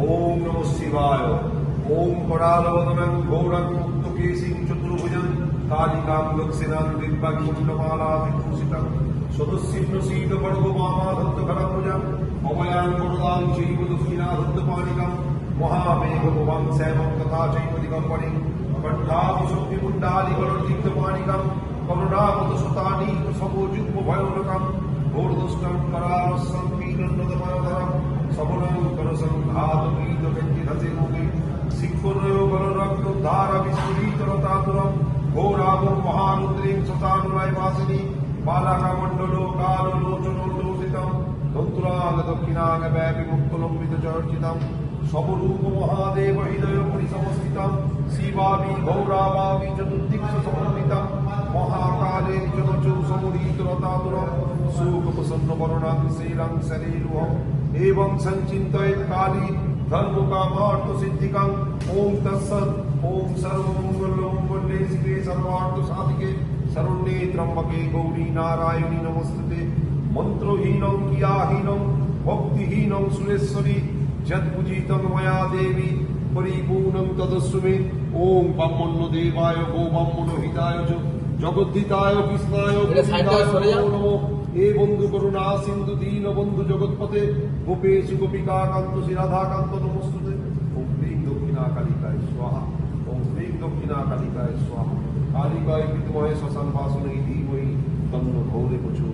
ওম নমঃ শিবায়। ওম করালবদনং গৌরং মুক্তকেশিং চতুর্ভুজং কালিকাং দক্ষিণাং দিব্যাঙ্গুণ্ডমালা বিভূষিতাং সদস্যিন্ন শীতবর্গ মামাধত্তকরভুজং অভয়াং বরদাং চৈব দক্ষিণাধত্তপাণিকং মহামেঘভুবং শ্যামং তথা চৈব দিগম্বরে কণ্ঠাভূষক্তিমুণ্ডালিকলর্জিতপাণিকং করুণাবতসতানি সমযুগ্মভয়োনকং ঘোরদুষ্টং করালস্যং পীনন্নতময়োধরং সবলং করসংঘাতপীতব্যঞ্জিধসে মুখে শিক্ষুর্ণয় বলরক্তোদ্ধার বিস্ফুরিতরতাতুরং ঘোরাবং মহারুদ্রেং শশানুরায় বাসিনী বালাকামণ্ডল কাললোচনোল্লোচিতং দন্তুরাঙ্গ দক্ষিণাঙ্গ ব্যাপী মুক্তলম্বিত চর্চিতং সবরূপ মহাদেব হৃদয় পরিসমস্থিতং শিবাবি গৌরাবাবি চতুর্দিক্ষ সমন্বিতং মহাকালে নিচনচৌ সমুদীতরতাতুরং শোকপ্রসন্ন বরণাং শ্রীরং শরীরুহং এবং সঞ্চিন্তয়েৎ কালী ধর্মকামার্থ সিদ্ধিকং ওম তৎসৎ। ওম সর্বমঙ্গলে শিবে সর্বার্থ সাধিকে শরণ্যে ত্র্যম্বকে গৌরী নারায়ণী নমস্তুতে। মন্ত্রহীনং ক্রিয়াহীনং ভক্তিহীনং সুরেশ্বরী যৎপূজিতং ময়া দেবী পরিপূর্ণং তদস্য মে। ওম ব্রহ্মণ্য দেবায় গো ব্রহ্মণ্য হিতায় চ জগদ্ধিতায় কৃষ্ণায় নমো। হে বন্ধু করুণা সিন্ধু দীন বন্ধু জগৎপতে গোপেশু গোপিকা কান্ত শ্রী রাধাকান্ত নমস্তুতে। ওম হ্রিং দক্ষিণা কালিকায় স্বাহা। ওম হ্রিং দক্ষিণা কালিকায় স্বাহা। কালিকায় কৃতময় শ্মশান বাসনে ধীমহি তন্ন ঘোরে প্রচুর।